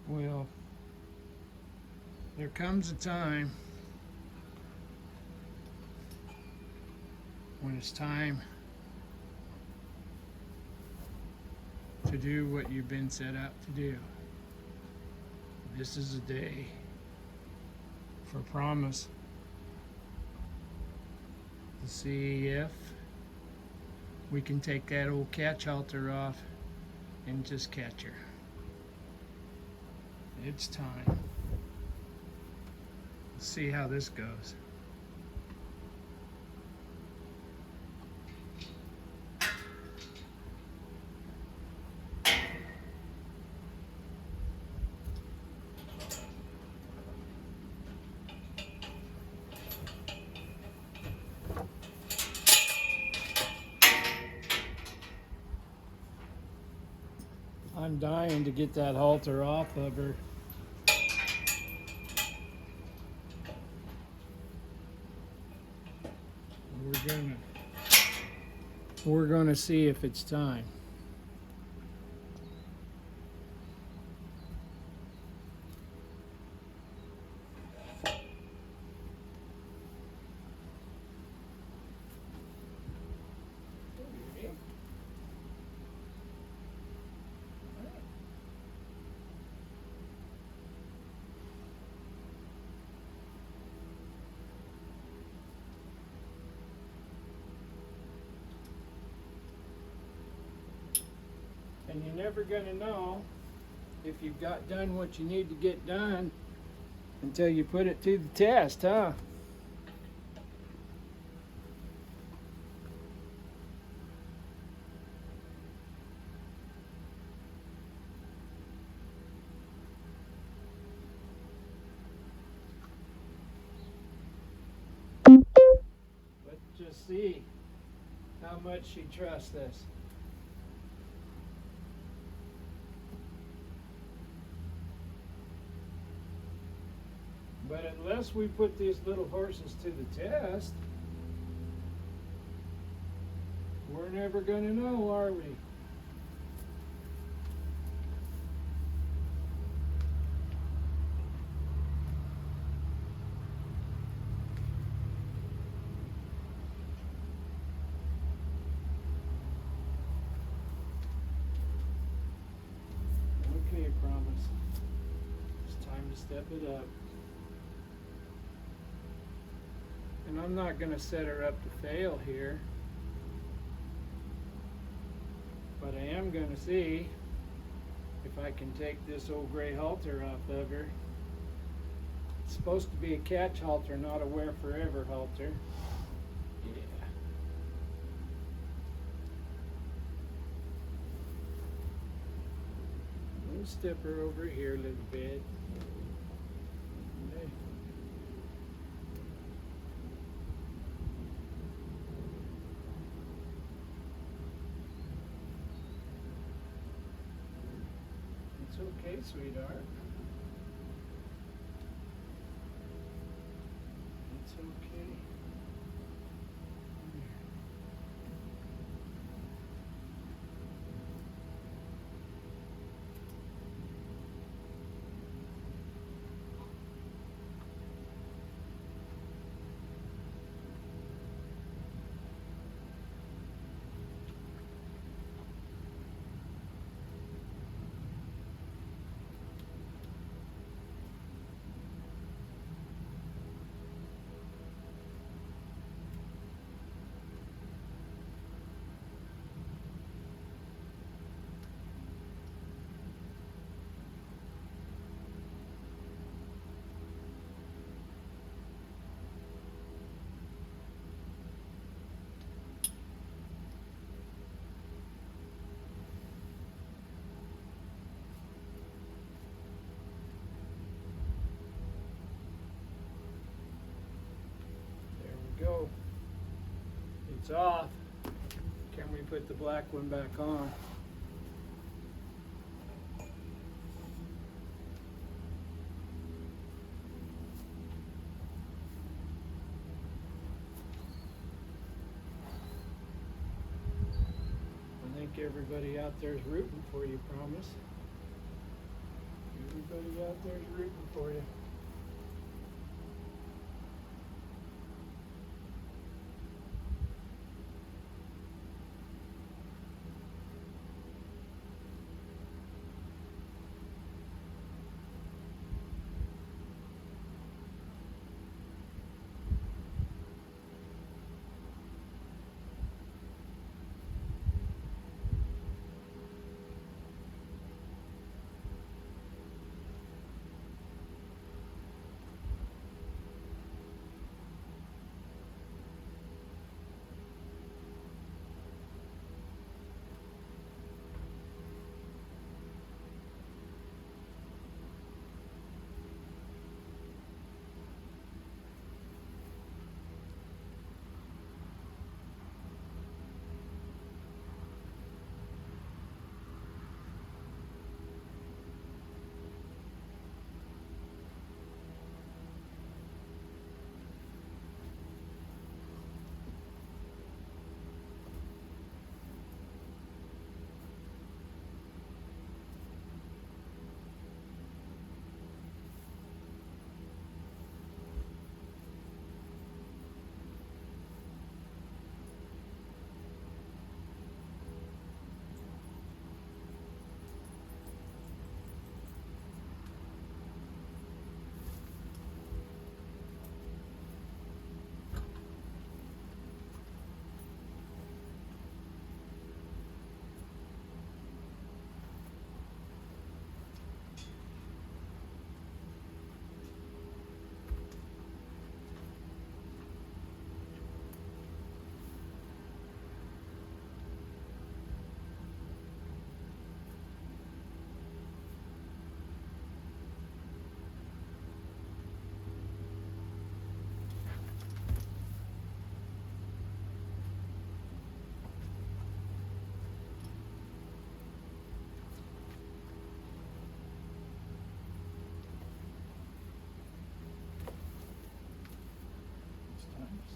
Well, there comes a time when it's time to do what you've been set out to do. This is a day for promise to see if we can take that old catch halter off and just catch her. It's time. Let's see how this goes. I'm dying to get that halter off of her. We're gonna see if it's time. And you're never gonna know if you've got done what you need to get done until you put it to the test, huh? Let's just see how much she trusts us. But unless we put these little horses to the test, we're never going to know, are we? Okay, promise. It's time to step it up. And I'm not going to set her up to fail here. But I am going to see if I can take this old gray halter off of her. It's supposed to be a catch halter, not a wear forever halter. Yeah. We'll step her over here a little bit. Okay. It's okay, sweetheart. It's okay. Go. It's off. Can we put the black one back on? I think everybody out there is rooting for you, promise. Everybody out there's rooting for you.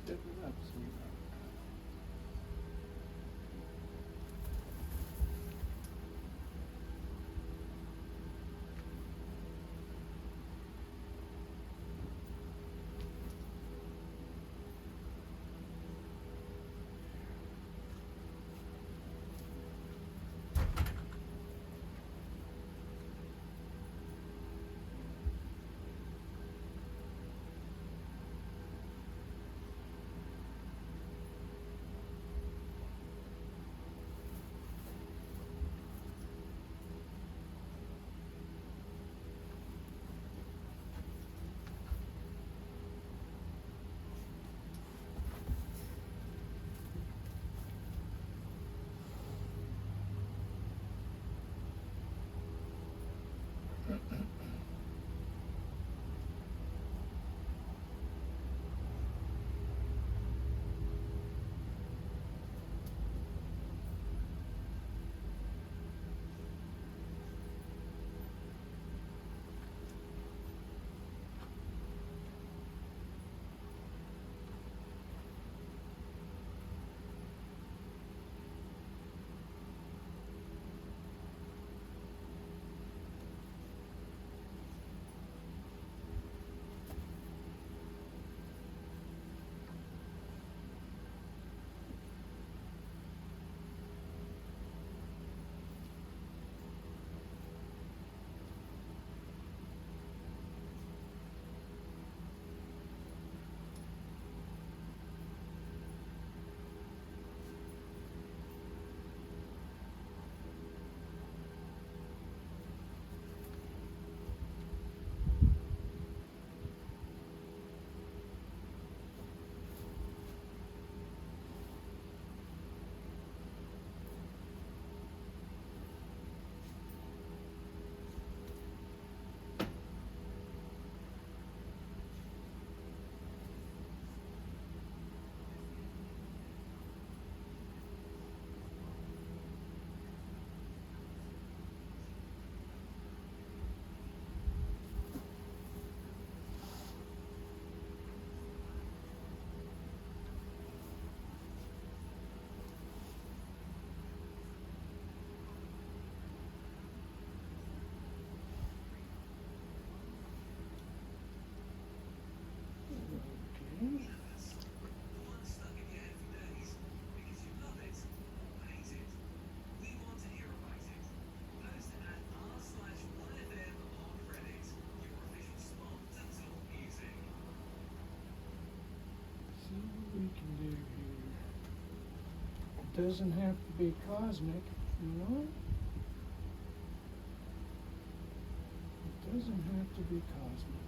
Step it up, sweetheart. Doesn't have to be cosmic, you know? It doesn't have to be cosmic.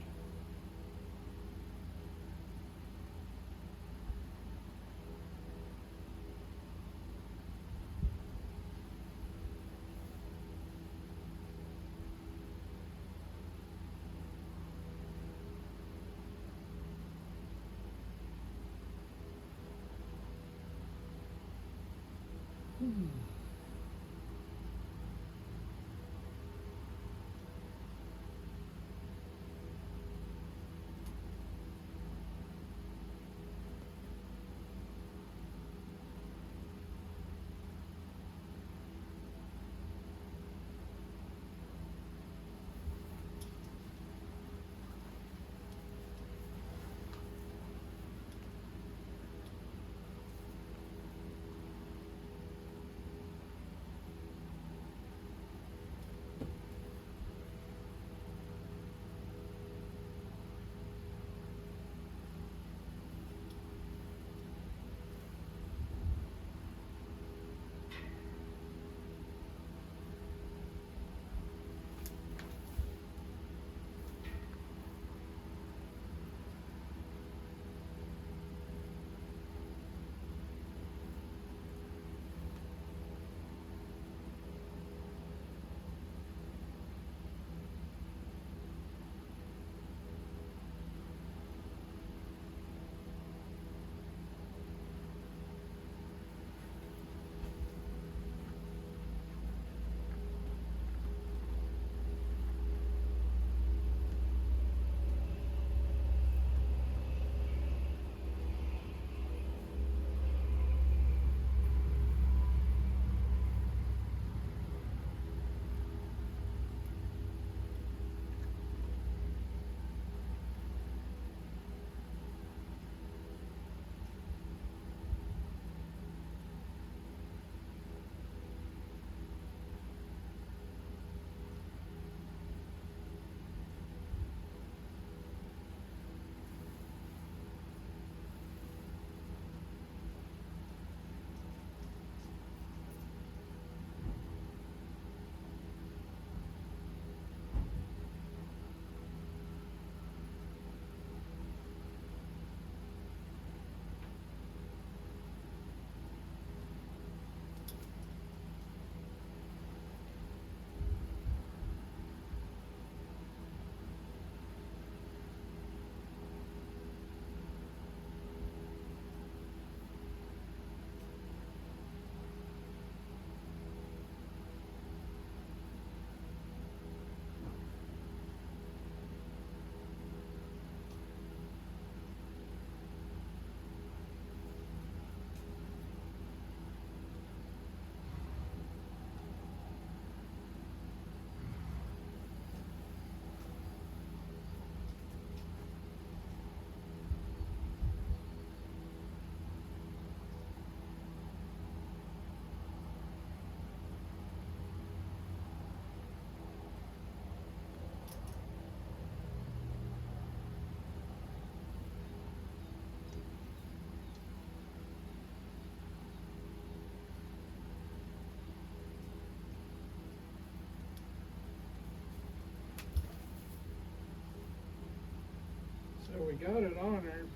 So we got it on her,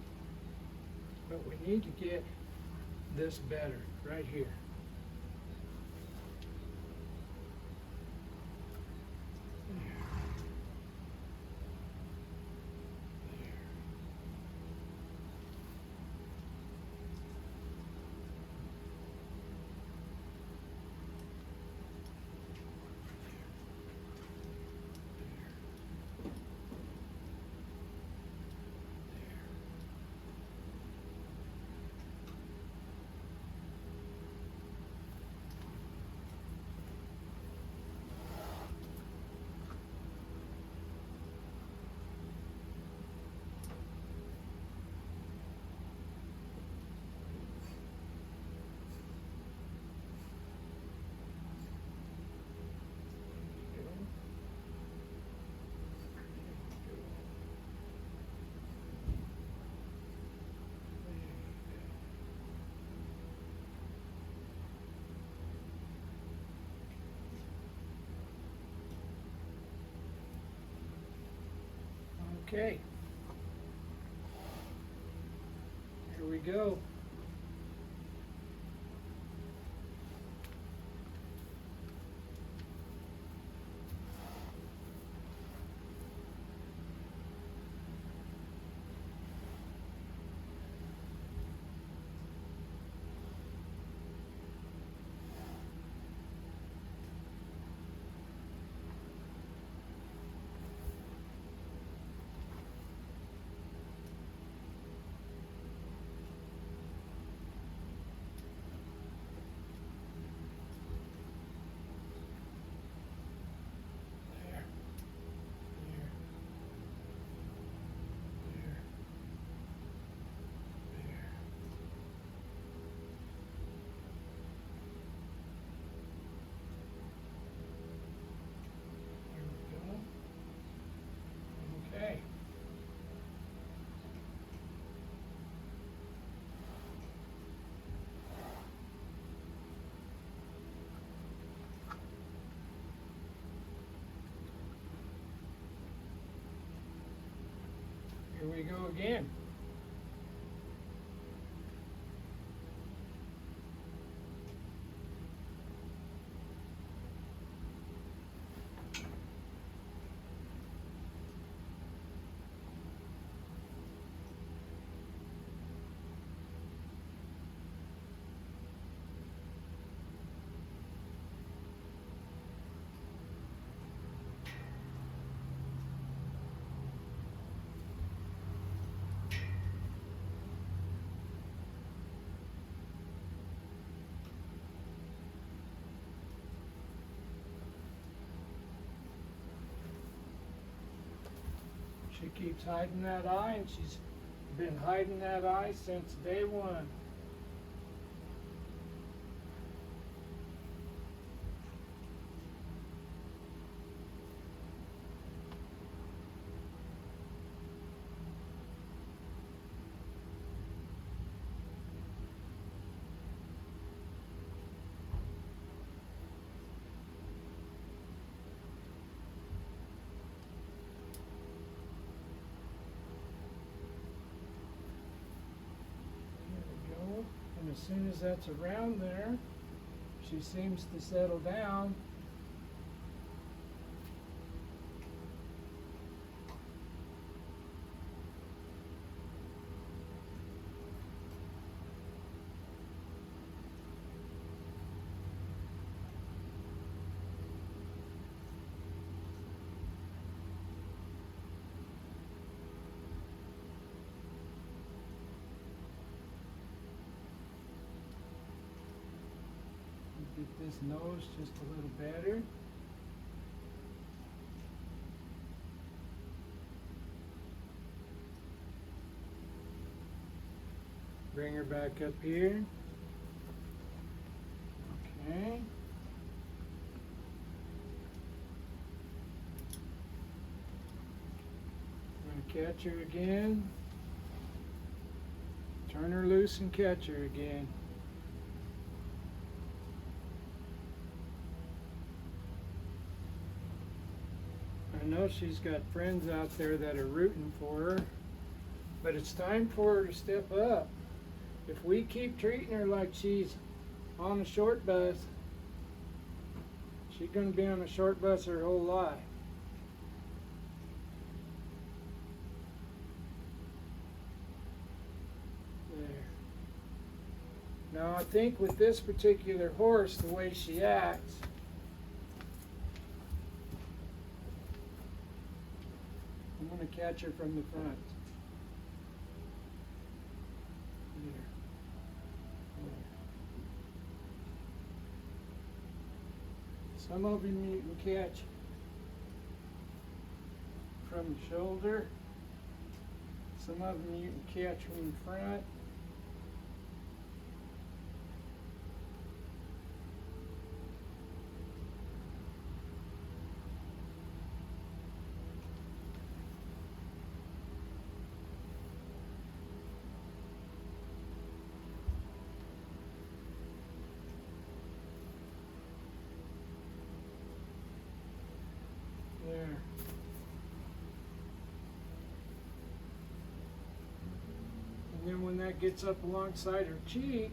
but we need to get this better right here. Okay. Here we go. Okay. Here we go again. She keeps hiding that eye, and she's been hiding that eye since day one. And as soon as that's around there, she seems to settle down. Get this nose just a little better. Bring her back up here. Okay. I'm going to catch her again. Turn her loose and catch her again. I know she's got friends out there that are rooting for her, but it's time for her to step up. If we keep treating her like she's on a short bus, she's going to be on a short bus her whole life. There. Now I think with this particular horse, the way she acts, I'm going to catch her from the front. There. There. Some of them you can catch from the shoulder. Some of them you can catch from the front. There. that gets up alongside her cheek,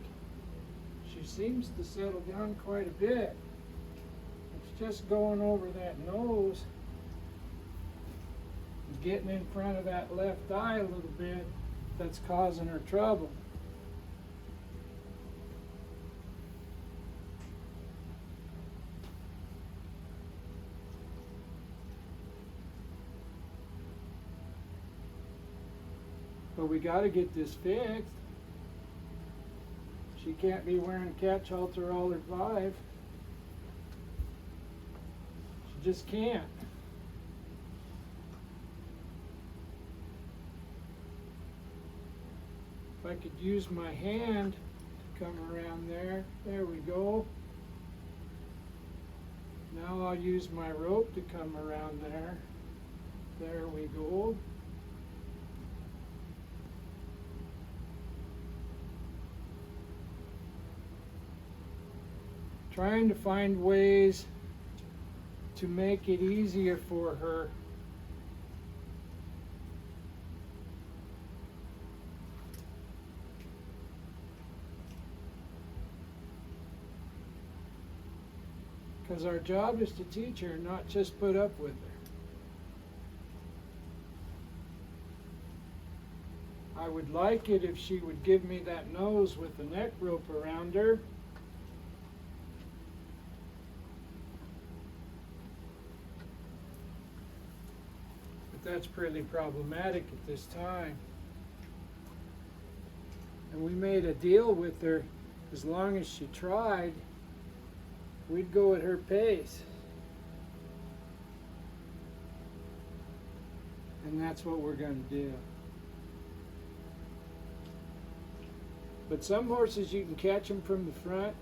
she seems to settle down quite a bit. It's just going over that nose, getting in front of that left eye a little bit, that's causing her trouble. But we got to get this fixed. She can't be wearing a catch halter all her life. She just can't. If I could use my hand to come around there. There we go. Now I'll use my rope to come around there. There we go. Trying to find ways to make it easier for her. Because our job is to teach her, not just put up with her. I would like it if she would give me that nose with the neck rope around her. That's pretty problematic at this time. And we made a deal with her, as long as she tried, we'd go at her pace. And that's what we're going to do. But some horses you can catch them from the front.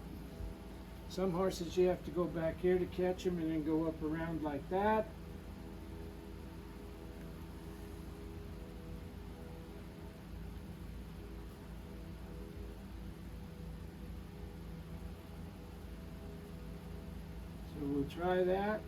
Some horses you have to go back here to catch them and then go up around like that. We'll try that.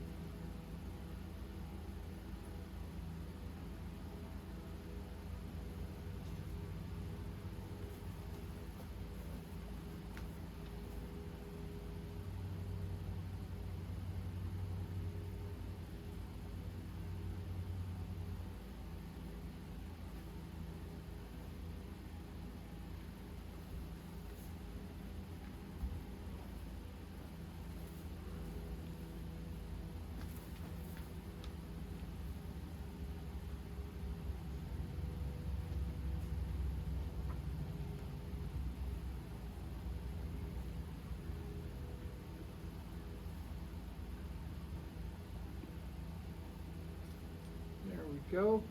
Go.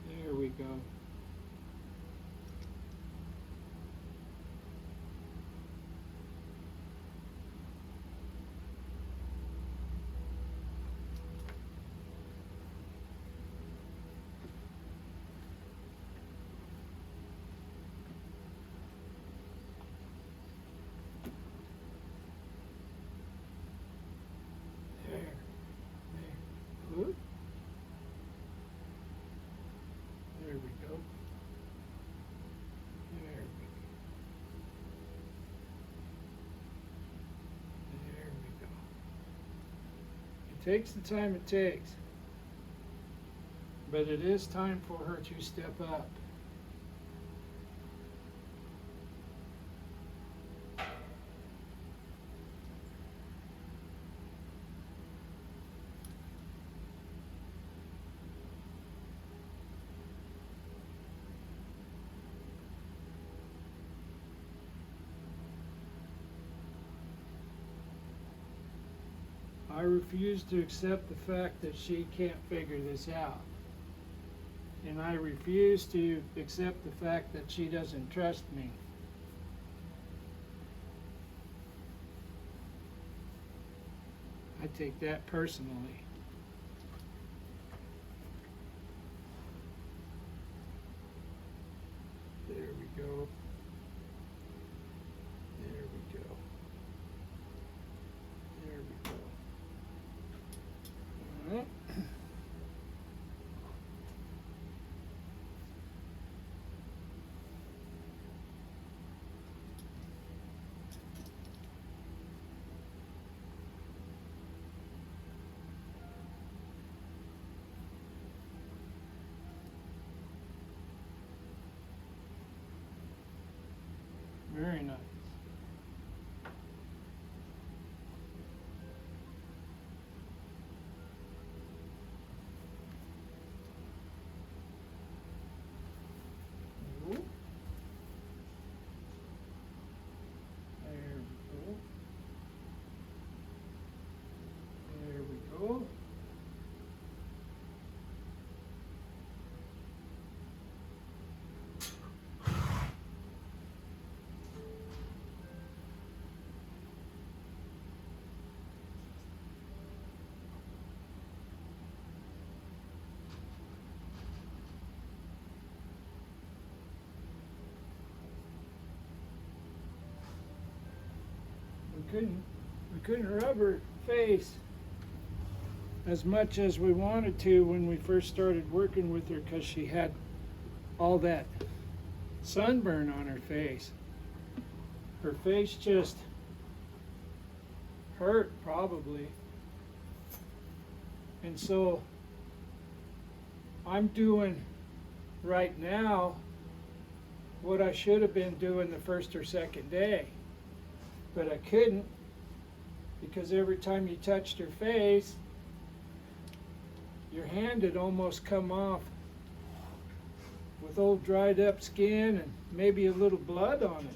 There we go. There we go. There we go. It takes the time it takes, but it is time for her to step up. I refuse to accept the fact that she can't figure this out. And I refuse to accept the fact that she doesn't trust me. I take that personally. There we go. There we go. There we go. All right. Very nice. Ooh. There we go. There we go. We couldn't rub her face as much as we wanted to when we first started working with her because she had all that sunburn on her face. Her face just hurt probably. And so I'm doing right now what I should have been doing the first or second day. But I couldn't because every time you touched her face, your hand had almost come off with old dried up skin and maybe a little blood on it.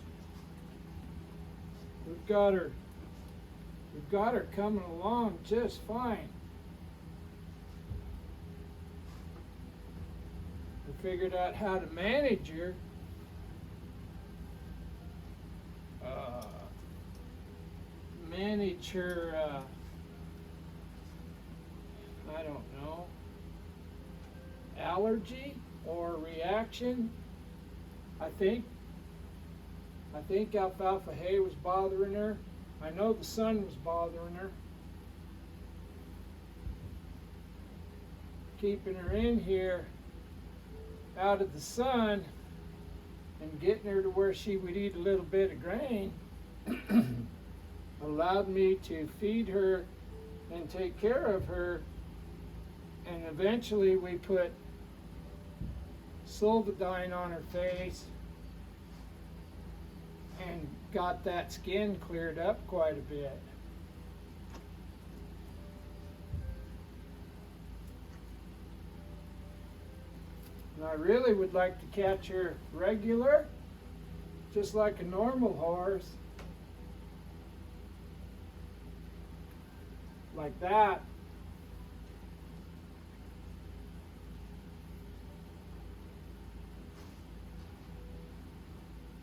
We've got her coming along just fine. We figured out how to manage her. Manage her, I don't know, allergy or reaction. I think alfalfa hay was bothering her. I know the sun was bothering her. Keeping her in here out of the sun and getting her to where she would eat a little bit of grain allowed me to feed her and take care of her, and eventually we put Sulvidine on her face and got that skin cleared up quite a bit. And I really would like to catch her regular, just like a normal horse. Like that.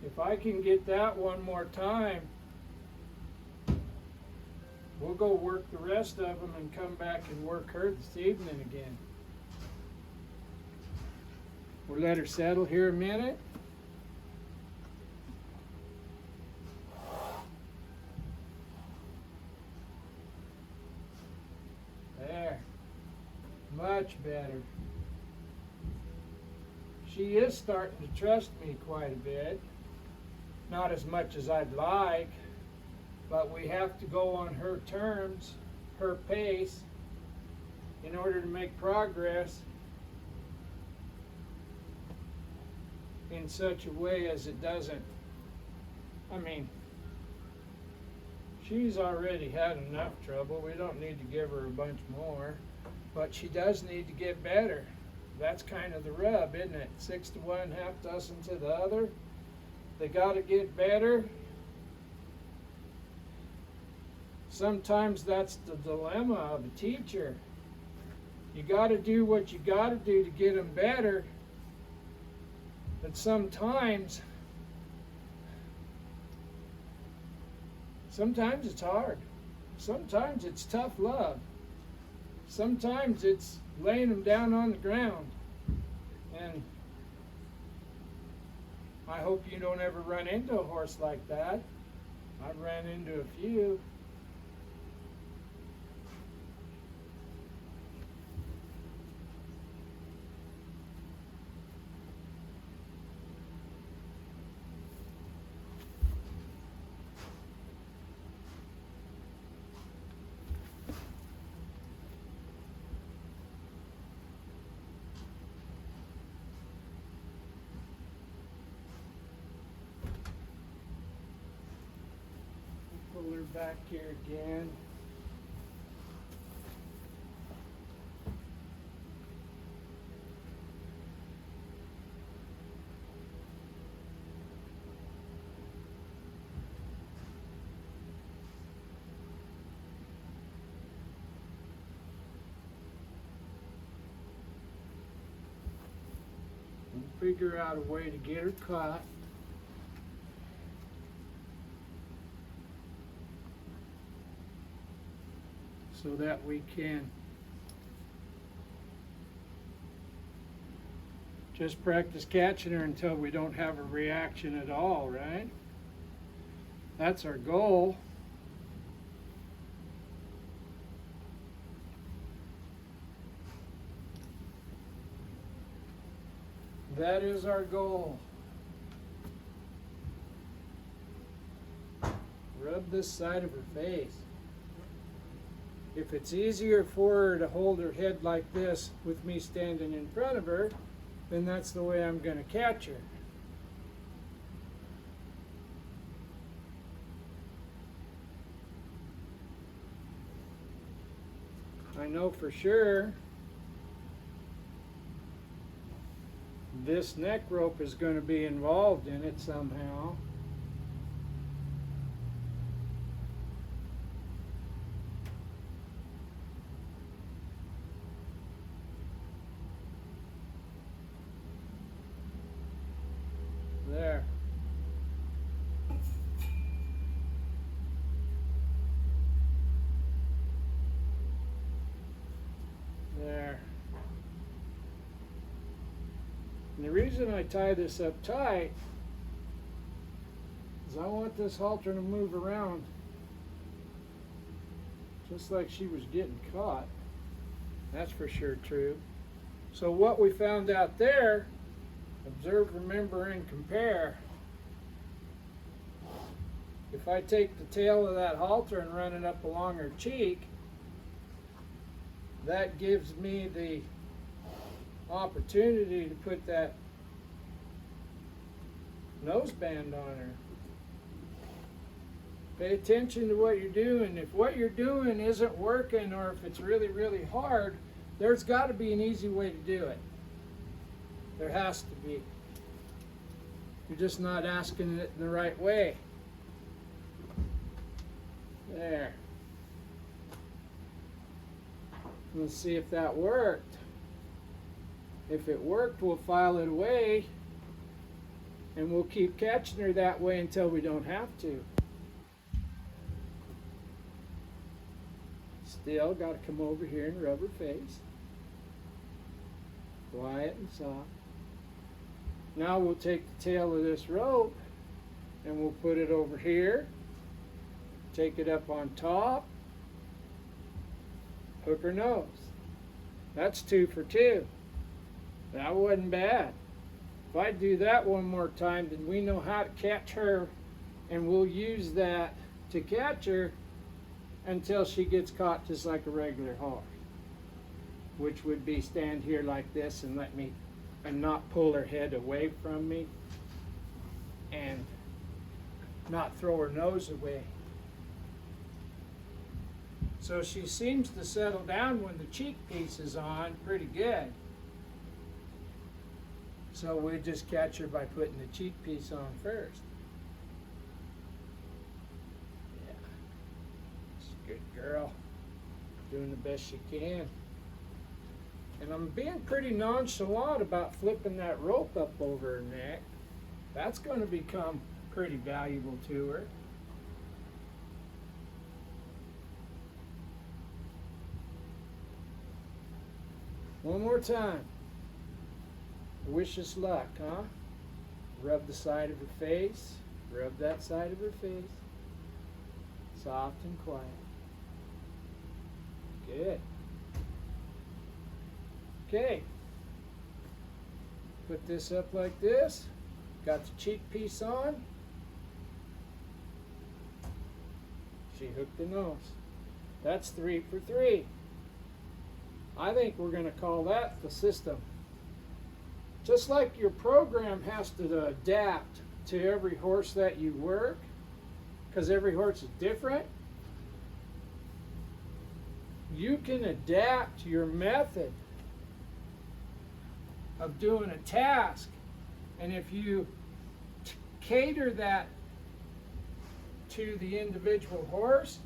If I can get that one more time, we'll go work the rest of them and come back and work her this evening again. We'll let her settle here a minute. There. Much better. She is starting to trust me quite a bit. Not as much as I'd like, but we have to go on her terms, her pace, in order to make progress in such a way as it doesn't, I mean, she's already had enough trouble. We don't need to give her a bunch more, but she does need to get better. That's kind of the rub, isn't it? 6 to 1, half dozen to the other. They got to get better. Sometimes that's the dilemma of a teacher. You got to do what you got to do to get them better. But sometimes it's hard. Sometimes it's tough love. Sometimes it's laying them down on the ground. And I hope you don't ever run into a horse like that. I've ran into a few. Pull her back here again. And figure out a way to get her caught. So that we can just practice catching her until we don't have a reaction at all, right? That's our goal. That is our goal. Rub this side of her face. If it's easier for her to hold her head like this with me standing in front of her, then that's the way I'm going to catch her. I know for sure this neck rope is going to be involved in it somehow. There. There. And the reason I tie this up tight is I want this halter to move around just like she was getting caught. That's for sure true. So what we found out there, observe, remember, and compare. If I take the tail of that halter and run it up along her cheek, that gives me the opportunity to put that noseband on her. Pay attention to what you're doing. If what you're doing isn't working, or if it's really, really hard, there's got to be an easy way to do it. There has to be. You're just not asking it in the right way. There. Let's see if that worked. If it worked, we'll file it away and we'll keep catching her that way until we don't have to. Still got to come over here and rub her face. Quiet and soft. Now we'll take the tail of this rope and we'll put it over here. Take it up on top. Hook her nose. That's 2 for 2. That wasn't bad. If I do that one more time, then we know how to catch her, and we'll use that to catch her until she gets caught just like a regular horse, which would be stand here like this and let me, and not pull her head away from me and not throw her nose away. So she seems to settle down when the cheek piece is on pretty good. So we just catch her by putting the cheek piece on first. Yeah, she's a good girl, doing the best she can. And I'm being pretty nonchalant about flipping that rope up over her neck. That's going to become pretty valuable to her. One more time. Wish us luck, huh? Rub the side of her face. Rub that side of her face. Soft and quiet. Good. Okay. Put this up like this. Got the cheek piece on. She hooked the nose. That's 3 for 3. I think we're going to call that the system. Just like your program has to adapt to every horse that you work, because every horse is different, you can adapt your method of doing a task. And if you cater that to the individual horse,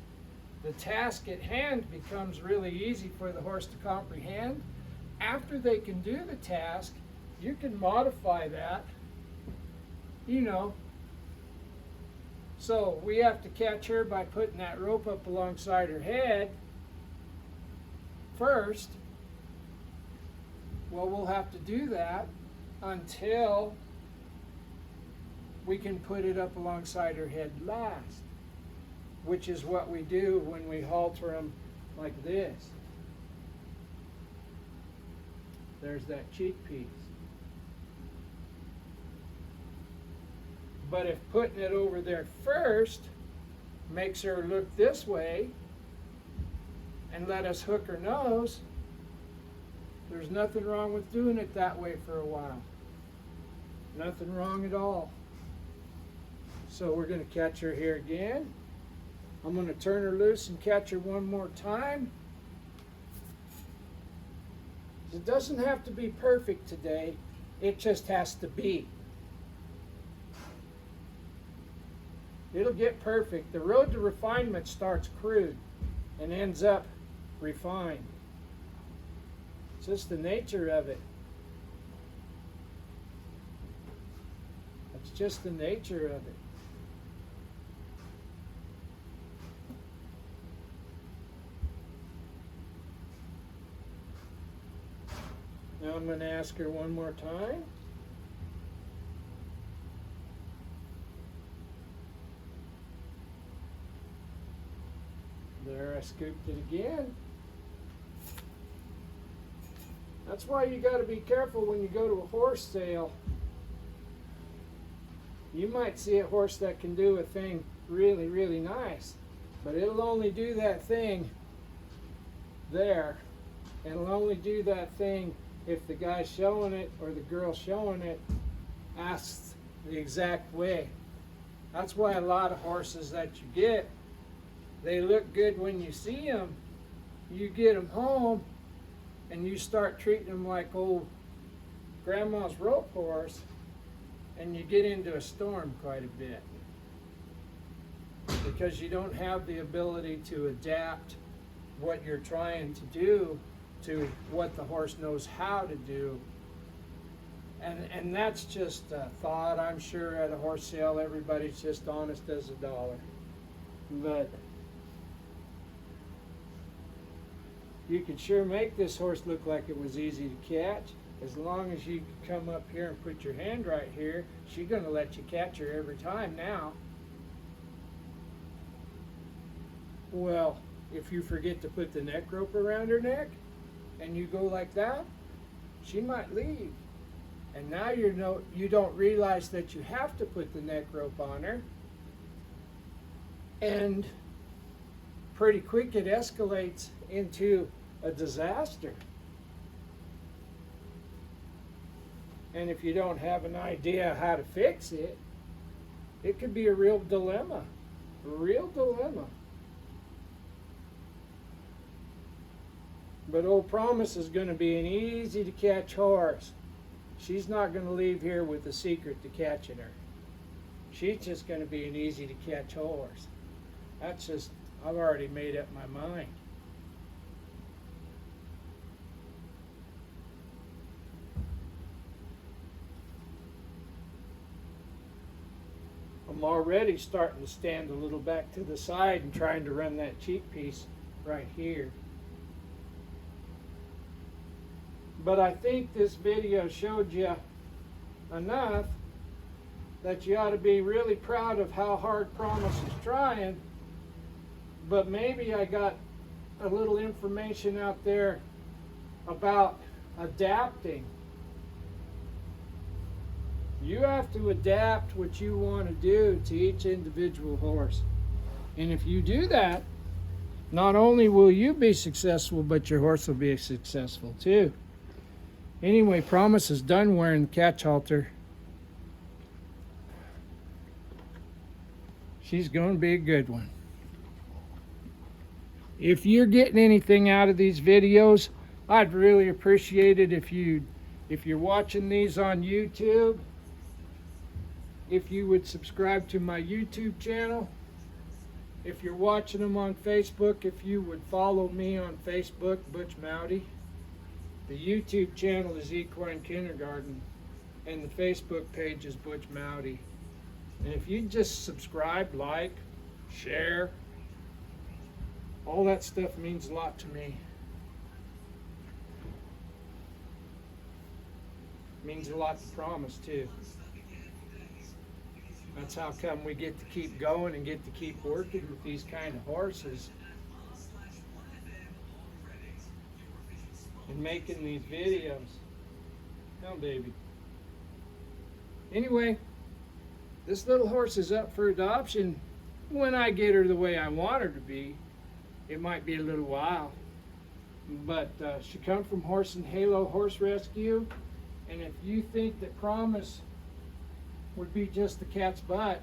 the task at hand becomes really easy for the horse to comprehend. After they can do the task, you can modify that, you know. So we have to catch her by putting that rope up alongside her head first. Well, we'll have to do that until we can put it up alongside her head last, which is what we do when we halter them like this. There's that cheek piece. But if putting it over there first makes her look this way and let us hook her nose, there's nothing wrong with doing it that way for a while. Nothing wrong at all. So we're going to catch her here again. I'm going to turn her loose and catch her one more time. It doesn't have to be perfect today. It just has to be. It'll get perfect. The road to refinement starts crude and ends up refined. It's just the nature of it. It's just the nature of it. Now I'm going to ask her one more time. There, I scooped it again. That's why you got to be careful when you go to a horse sale. You might see a horse that can do a thing really, really nice, but it'll only do that thing there. It'll only do that thing if the guy showing it or the girl showing it asks the exact way. That's why a lot of horses that you get, they look good when you see them. You get them home and you start treating them like old grandma's rope horse, and you get into a storm quite a bit because you don't have the ability to adapt what you're trying to do to what the horse knows how to do. And that's just a thought. I'm sure at a horse sale everybody's just honest as a dollar. But you could sure make this horse look like it was easy to catch. As long as you come up here and put your hand right here, she's going to let you catch her every time now. Well, if you forget to put the neck rope around her neck and you go like that, she might leave. And now you don't realize that you have to put the neck rope on her. And pretty quick it escalates into a disaster. And if you don't have an idea how to fix it, it could be a real dilemma. A real dilemma. But Old Promise is going to be an easy to catch horse. She's not going to leave here with the secret to catching her. She's just going to be an easy to catch horse. That's just, I've already made up my mind. I'm already starting to stand a little back to the side and trying to run that cheek piece right here. But I think this video showed you enough that you ought to be really proud of how hard Promise is trying. But maybe I got a little information out there about adapting. You have to adapt what you want to do to each individual horse. And if you do that, not only will you be successful, but your horse will be successful too. Anyway, Promise is done wearing the catch halter. She's going to be a good one. If you're getting anything out of these videos, I'd really appreciate it if you're watching these on YouTube, if you would subscribe to my YouTube channel. If you're watching them on Facebook, if you would follow me on Facebook, Butch Mowdy. The YouTube channel is Equine Kindergarten, and the Facebook page is Butch Mowdy. And if you just subscribe, like, share, all that stuff means a lot to me. It means a lot to Promise too. That's how come we get to keep going and get to keep working with these kind of horses and making these videos. Oh, baby. Anyway, this little horse is up for adoption when I get her the way I want her to be. It might be a little while, but she come from Horse and Halo Horse Rescue, and if you think that Promise would be just the cat's butt,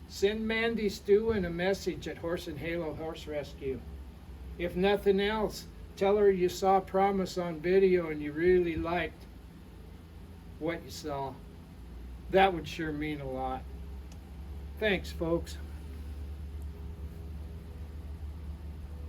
send Mandy Stewin a message at Horse and Halo Horse Rescue. If nothing else, tell her you saw Promise on video and you really liked what you saw. That would sure mean a lot. Thanks, folks.